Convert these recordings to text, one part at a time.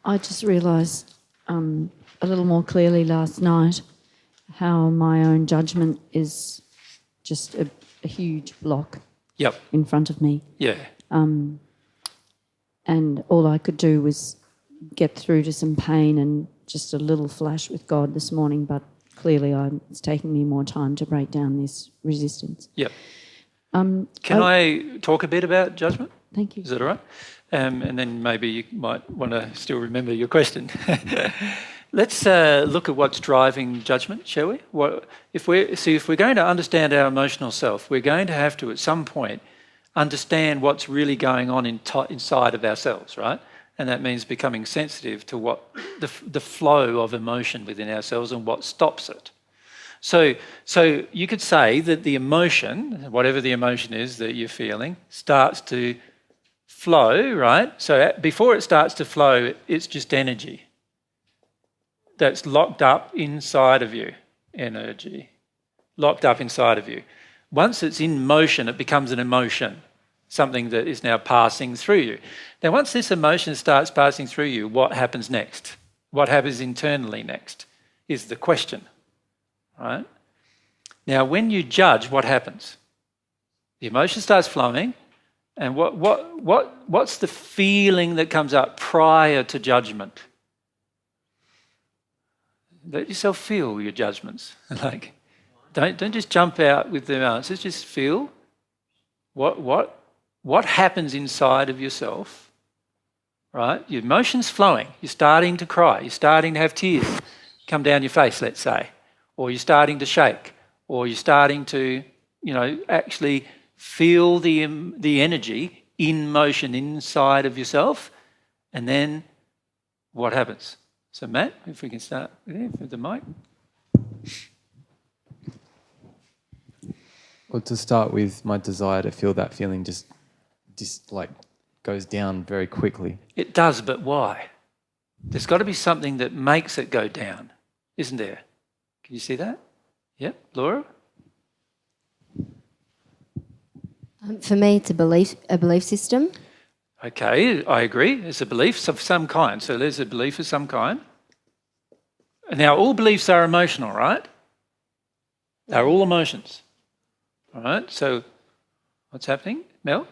I just realised a little more clearly last night how my own judgment is just a huge block in front of me. Yeah. And all I could do was get through to some pain and just a little flash with God this morning, but clearly it's taking me more time to break down this resistance. Yep. Can I talk a bit about judgment? Thank you. Is that all right? And then maybe you might want to still remember your question. Let's look at what's driving judgment, shall we? If we're going to understand our emotional self, we're going to have to, at some point, understand what's really going on inside of ourselves, right? And that means becoming sensitive to what the flow of emotion within ourselves and what stops it. So you could say that the emotion, whatever the emotion is that you're feeling, starts to flow, right? So before it starts to flow, it's just energy that's locked up inside of you. Energy locked up inside of you. Once it's in motion, it becomes an emotion, something that is now passing through you. Now, once this emotion starts passing through you, what happens next? What happens internally next is the question, right? Now, when you judge, what happens? The emotion starts flowing, and what's the feeling that comes up prior to judgment? Let yourself feel your judgments. Like, don't just jump out with the answers. Just feel what happens inside of yourself, right? Your emotions flowing. You're starting to cry. You're starting to have tears come down your face, let's say, or you're starting to shake, or you're starting to, actually feel the energy in motion inside of yourself, and then what happens? So Matt, if we can start with the mic. Well, to start with, my desire to feel that feeling just like goes down very quickly. It does, but why? There's got to be something that makes it go down, isn't there? Can you see that? Yep, Laura? For me, it's a belief system. Okay, I agree. It's a belief of some kind. So there's a belief of some kind. Now, all beliefs are emotional, right? They're all emotions. All right, so what's happening? Mel?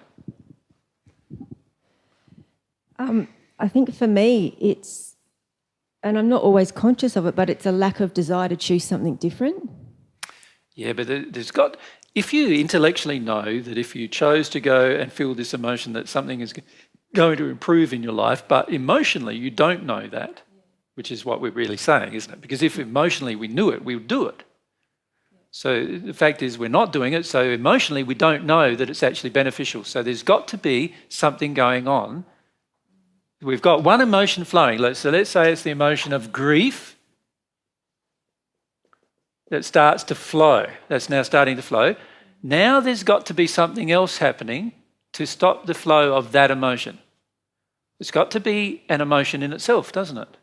I think for me, it's, and I'm not always conscious of it, but it's a lack of desire to choose something different. Yeah, but if you intellectually know that if you chose to go and feel this emotion that something is going to improve in your life, but emotionally you don't know that, which is what we're really saying, isn't it? Because if emotionally we knew it, we would do it. So the fact is we're not doing it, so emotionally we don't know that it's actually beneficial. So there's got to be something going on. We've got one emotion flowing. So let's say it's the emotion of grief that starts to flow. That's now starting to flow. Now there's got to be something else happening to stop the flow of that emotion. It's got to be an emotion in itself, doesn't it?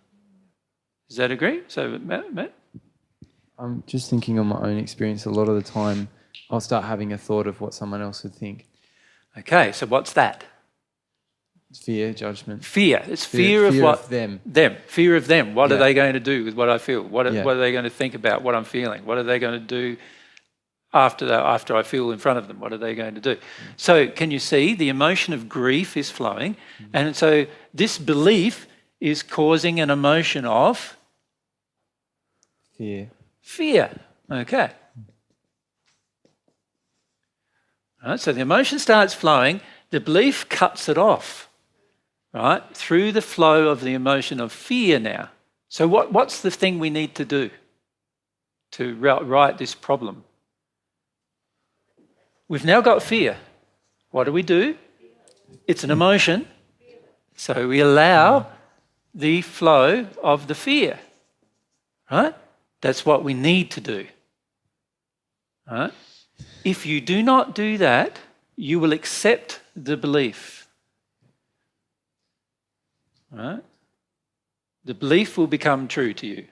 Does that agree? So, Matt? I'm just thinking on my own experience. A lot of the time, I'll start having a thought of what someone else would think. Okay, so what's that? Fear, judgment. Fear. It's fear of what? Of them. Them. Fear of them. What are they going to do with what I feel? What are they going to think about what I'm feeling? What are they going to do after I feel in front of them? What are they going to do? So can you see the emotion of grief is flowing? And so this belief is causing an emotion of? Fear. Fear. Okay. All right, so the emotion starts flowing. The belief cuts it off. Right, through the flow of the emotion of fear now. So what's the thing we need to do to right this problem? We've now got fear. What do? It's an emotion. So we allow the flow of the fear. Right? That's what we need to do. Right? If you do not do that, you will accept the belief. Right? The belief will become true to you.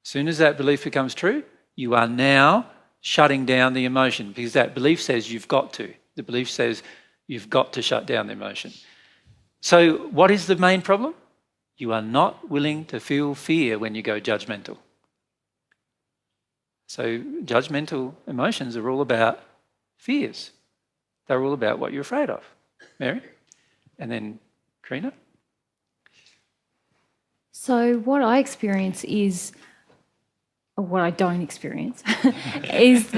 As soon as that belief becomes true, you are now shutting down the emotion because that belief says you've got to. The belief says you've got to shut down the emotion. So what is the main problem? You are not willing to feel fear when you go judgmental. So judgmental emotions are all about fears. They're all about what you're afraid of. Mary? And then Karina? So what I experience is, or what I don't experience, is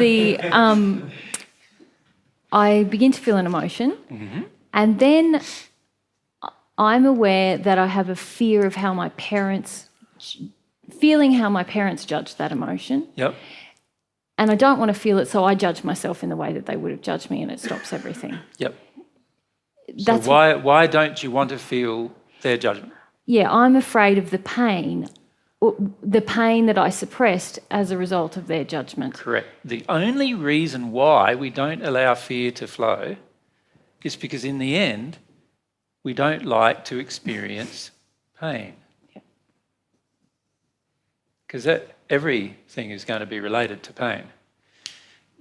I begin to feel an emotion, and then I'm aware that I have a fear of how my parents judge that emotion. Yep. And I don't want to feel it, so I judge myself in the way that they would have judged me, and it stops everything. Yep. So why don't you want to feel their judgment? Yeah, I'm afraid of the pain that I suppressed as a result of their judgment. Correct. The only reason why we don't allow fear to flow is because in the end, we don't like to experience pain. Because everything is going to be related to pain.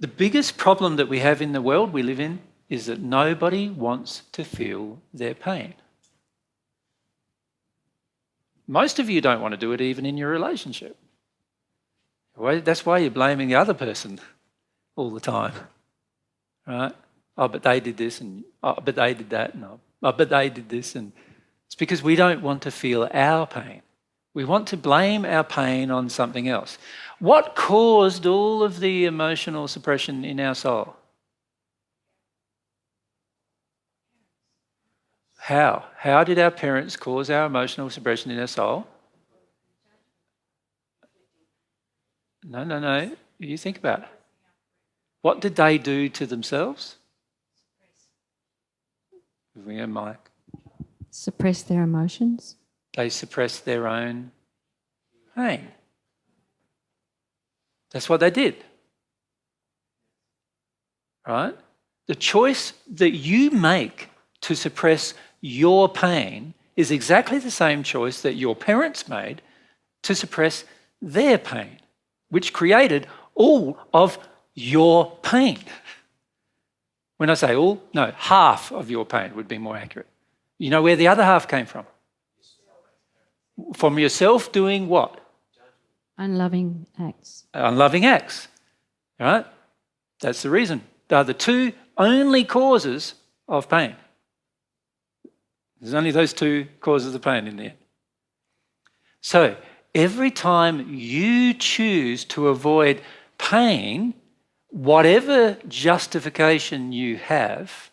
The biggest problem that we have in the world we live in is that nobody wants to feel their pain. Most of you don't want to do it even in your relationship. That's why you're blaming the other person all the time, right? Oh, but they did this, and oh, but they did that, and oh, but they did this. And it's because we don't want to feel our pain. We want to blame our pain on something else. What caused all of the emotional suppression in our soul? How? How did our parents cause our emotional suppression in our soul? No. You think about it. What did they do to themselves? Mike. Suppress their emotions. They suppressed their own pain. That's what they did. Right? The choice that you make to suppress your pain is exactly the same choice that your parents made to suppress their pain, which created all of your pain. When I say all, no, half of your pain would be more accurate. You know where the other half came from? From yourself doing what? Unloving acts. Unloving acts. Right? That's the reason. They are the two only causes of pain. There's only those two causes of pain in the end. So every time you choose to avoid pain, whatever justification you have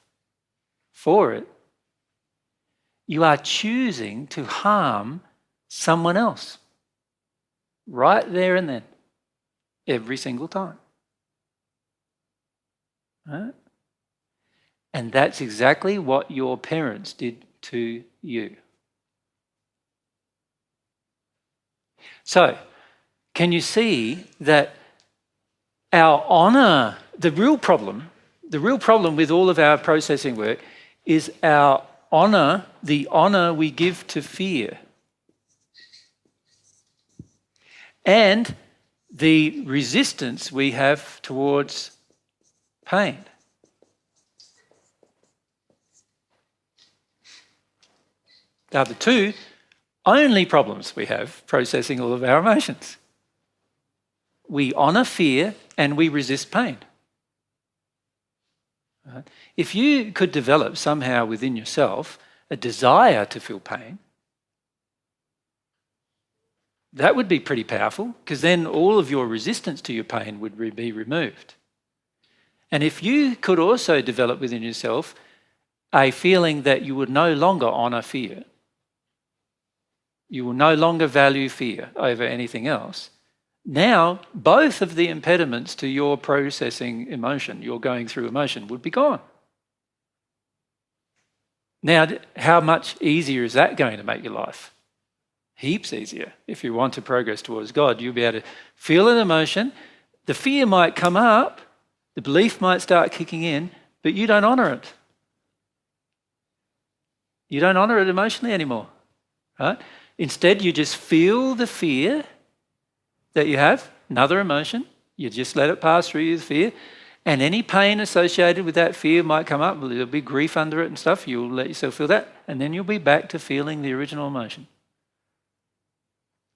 for it, you are choosing to harm someone else. Right there and then. Every single time. Right? And that's exactly what your parents did to you. So, can you see that our honour, the real problem with all of our processing work is our honour, the honour we give to fear. And the resistance we have towards pain. They are the two only problems we have processing all of our emotions. We honour fear and we resist pain. Right? If you could develop somehow within yourself a desire to feel pain, that would be pretty powerful, because then all of your resistance to your pain would be removed. And if you could also develop within yourself a feeling that you would no longer honour fear, you will no longer value fear over anything else, now both of the impediments to your processing emotion, your going through emotion, would be gone. Now, how much easier is that going to make your life? Heaps easier. If you want to progress towards God, you'll be able to feel an emotion. The fear might come up, the belief might start kicking in, but you don't honour it. You don't honour it emotionally anymore, right? Instead, you just feel the fear that you have, another emotion. You just let it pass through you, the fear, And any pain associated with that fear might come up. There'll be grief under it and stuff. You'll let yourself feel that. And then you'll be back to feeling the original emotion.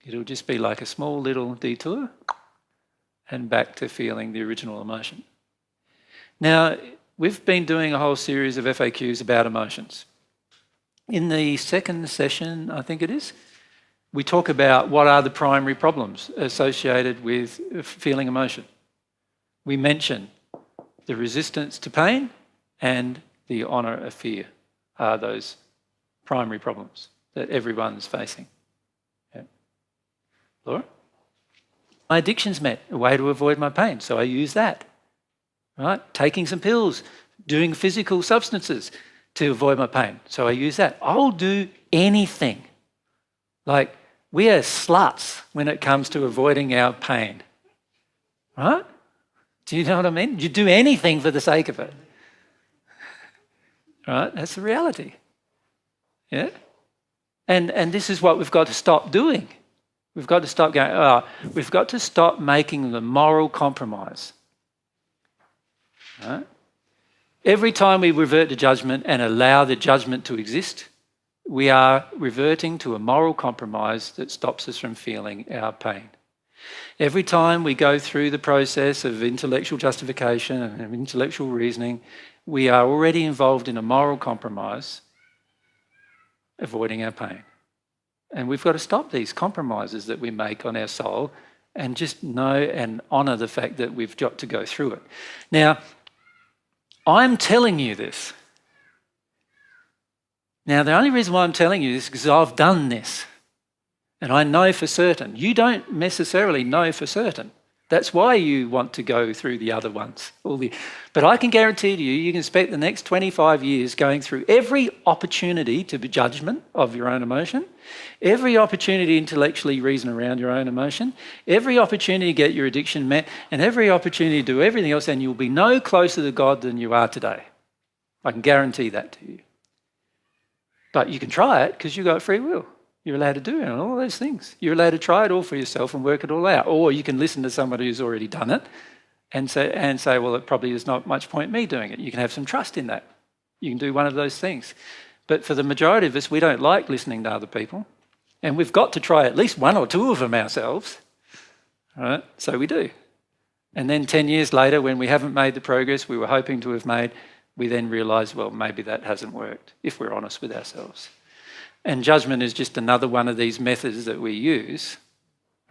It'll just be like a small little detour and back to feeling the original emotion. Now, we've been doing a whole series of FAQs about emotions. In the second session, I think it is, we talk about what are the primary problems associated with feeling emotion. We mention the resistance to pain and the honour of fear are those primary problems that everyone's facing. Yeah. Laura? My addiction's met, a way to avoid my pain, so I use that. Right? Taking some pills, doing physical substances to avoid my pain, so I use that. I'll do anything. Like, we are sluts when it comes to avoiding our pain. Right? Do you know what I mean? You do anything for the sake of it. Right? That's the reality. Yeah? And this is what we've got to stop doing. We've got to stop going, we've got to stop making the moral compromise. Right? Every time we revert to judgment and allow the judgment to exist, we are reverting to a moral compromise that stops us from feeling our pain. Every time we go through the process of intellectual justification and intellectual reasoning, we are already involved in a moral compromise, avoiding our pain. And we've got to stop these compromises that we make on our soul and just know and honour the fact that we've got to go through it. Now, I'm telling you this. Now, the only reason why I'm telling you this is because I've done this. And I know for certain. You don't necessarily know for certain. That's why you want to go through the other ones. But I can guarantee to you, you can spend the next 25 years going through every opportunity to be judgment of your own emotion, every opportunity to intellectually reason around your own emotion, every opportunity to get your addiction met, and every opportunity to do everything else, and you'll be no closer to God than you are today. I can guarantee that to you. But you can try it because you've got free will. You're allowed to do it and all those things. You're allowed to try it all for yourself and work it all out. Or you can listen to somebody who's already done it and say, well, it probably is not much point me doing it. You can have some trust in that. You can do one of those things. But for the majority of us, we don't like listening to other people. And we've got to try at least one or two of them ourselves. All right? So we do. And then 10 years later, when we haven't made the progress we were hoping to have made, we then realise, well, maybe that hasn't worked, if we're honest with ourselves. And judgment is just another one of these methods that we use,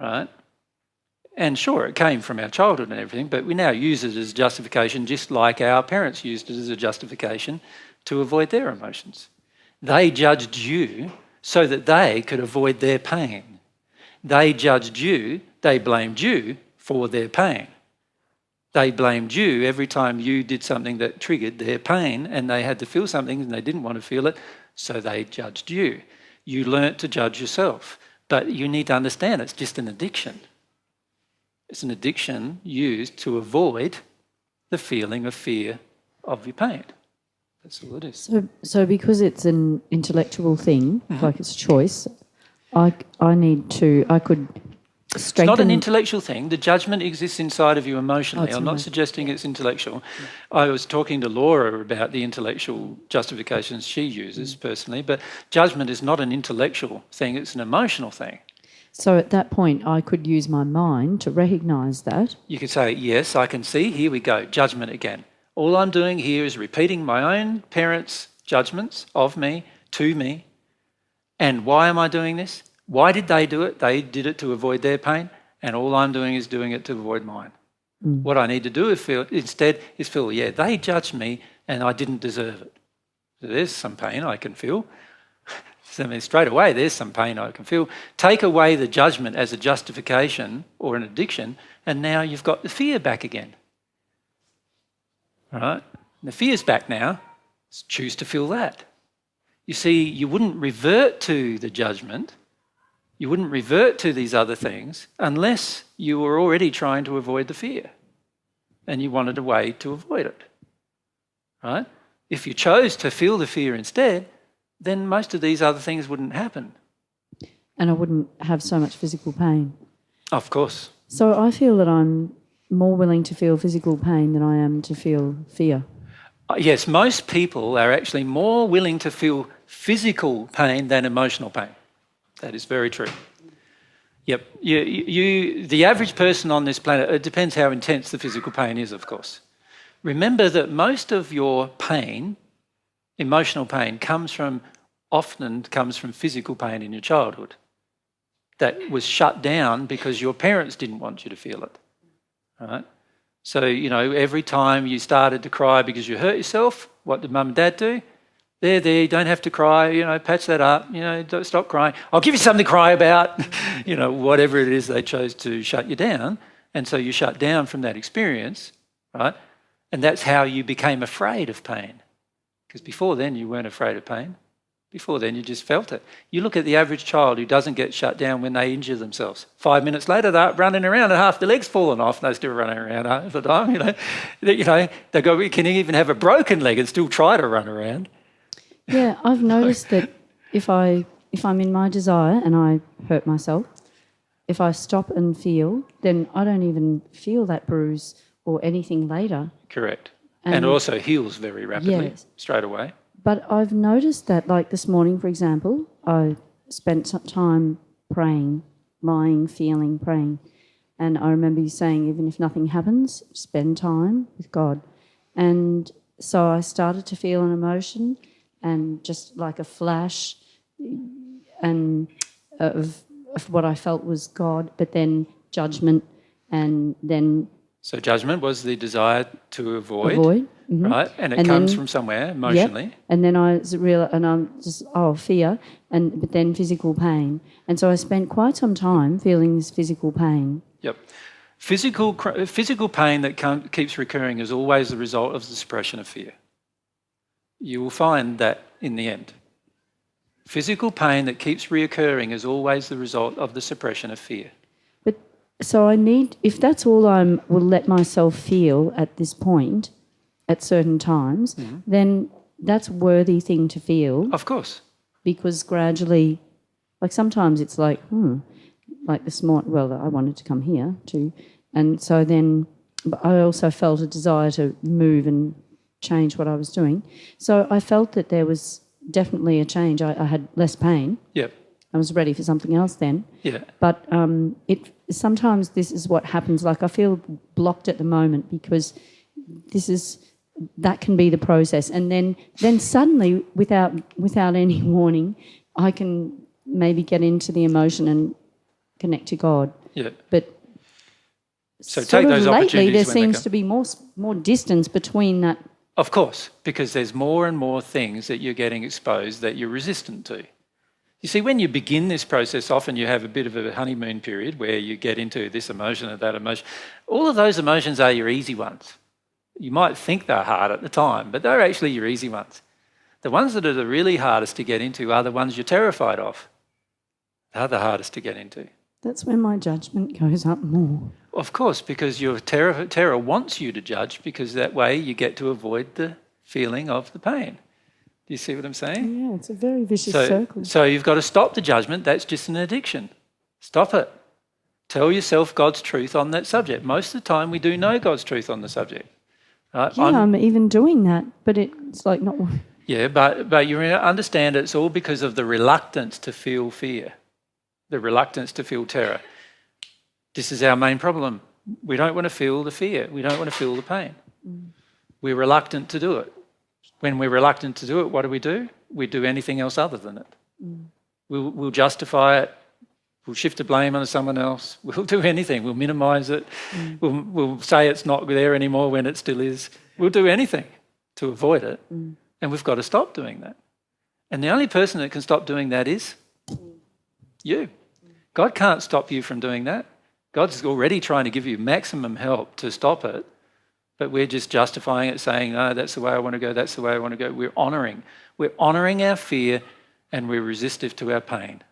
right? And sure, it came from our childhood and everything, but we now use it as justification just like our parents used it as a justification to avoid their emotions. They judged you so that they could avoid their pain. They judged you, they blamed you for their pain. They blamed you every time you did something that triggered their pain and they had to feel something and they didn't want to feel it, so they judged you. You learnt to judge yourself. But you need to understand it's just an addiction. It's an addiction used to avoid the feeling of fear of your pain. That's all it is. So because it's an intellectual thing, like it's choice, I could strengthen... It's not an intellectual thing. The judgment exists inside of you emotionally. I'm not suggesting it's intellectual. I was talking to Laura about the intellectual justifications she uses personally, but judgment is not an intellectual thing, it's an emotional thing. So at that point, I could use my mind to recognise that. You could say, yes, I can see, here we go, judgment again. All I'm doing here is repeating my own parents' judgments of me, to me. And why am I doing this? Why did they do it? They did it to avoid their pain, and all I'm doing is doing it to avoid mine. What I need to do instead is feel, yeah, they judged me and I didn't deserve it. So there's some pain I can feel. So straight away, there's some pain I can feel. Take away the judgment as a justification or an addiction, and now you've got the fear back again. All right? The fear's back now. Choose to feel that. You see, you wouldn't revert to the judgment. You wouldn't revert to these other things unless you were already trying to avoid the fear and you wanted a way to avoid it. Right? If you chose to feel the fear instead, then most of these other things wouldn't happen. And I wouldn't have so much physical pain. Of course. So I feel that I'm more willing to feel physical pain than I am to feel fear. Yes, most people are actually more willing to feel physical pain than emotional pain. That is very true. Yep. The average person on this planet, it depends how intense the physical pain is, of course. Remember that most of your pain, emotional pain, often comes from physical pain in your childhood that was shut down because your parents didn't want you to feel it. Right? So, every time you started to cry because you hurt yourself, what did mum and dad do? There, you don't have to cry, patch that up, don't stop crying. I'll give you something to cry about, whatever it is they chose to shut you down. And so you shut down from that experience, right? And that's how you became afraid of pain. Because before then you weren't afraid of pain. Before then you just felt it. You look at the average child who doesn't get shut down when they injure themselves. 5 minutes later they're running around and half their leg's fallen off and they're still running around half the time, we can even have a broken leg and still try to run around. Yeah, I've noticed that if I'm in my desire and I hurt myself, if I stop and feel, then I don't even feel that bruise or anything later. Correct. And it also heals very rapidly, straight away. But I've noticed that, like this morning, for example, I spent some time praying, lying, feeling, praying. And I remember you saying, even if nothing happens, spend time with God. And so I started to feel an emotion and just like a flash and of what I felt was God, but then judgment and then... So judgment was the desire to avoid. Mm-hmm. Right, and it comes from somewhere emotionally. Yep. And then I'm just fear, but then physical pain, and so I spent quite some time feeling this physical pain. Yep, physical pain that keeps recurring is always the result of the suppression of fear. You will find that in the end, physical pain that keeps reoccurring is always the result of the suppression of fear. But so if that's all I will let myself feel at this point, at certain times, then that's a worthy thing to feel. Of course. Because gradually, like sometimes it's like, like this morning, well, I wanted to come here too. And so then but I also felt a desire to move and change what I was doing. So I felt that there was definitely a change. I had less pain. Yep. I was ready for something else then. Yeah. But sometimes this is what happens. Like I feel blocked at the moment because that can be the process, and then suddenly, without any warning, I can maybe get into the emotion and connect to God. Yeah. But so take those lately, opportunities. there seems to be more distance between that. Of course, because there's more and more things that you're getting exposed that you're resistant to. You see, when you begin this process, often you have a bit of a honeymoon period where you get into this emotion and that emotion. All of those emotions are your easy ones. You might think they're hard at the time, but they're actually your easy ones. The ones that are the really hardest to get into are the ones you're terrified of. They're the hardest to get into. That's when my judgment goes up more. Of course, because your terror wants you to judge, because that way you get to avoid the feeling of the pain. Do you see what I'm saying? Yeah, it's a very vicious circle. So you've got to stop the judgment. That's just an addiction. Stop it. Tell yourself God's truth on that subject. Most of the time we do know God's truth on the subject. Yeah, I'm even doing that, but it's like not... Yeah, but you understand it's all because of the reluctance to feel fear, the reluctance to feel terror. This is our main problem. We don't want to feel the fear. We don't want to feel the pain. We're reluctant to do it. When we're reluctant to do it, what do? We do anything else other than it. We'll justify it. We'll shift the blame onto someone else. We'll do anything. We'll minimise it. We'll say it's not there anymore when it still is. We'll do anything to avoid it. And we've got to stop doing that. And the only person that can stop doing that is you. God can't stop you from doing that. God's already trying to give you maximum help to stop it, but we're just justifying it, saying, no, that's the way I want to go, that's the way I want to go. We're honouring our fear and we're resistive to our pain.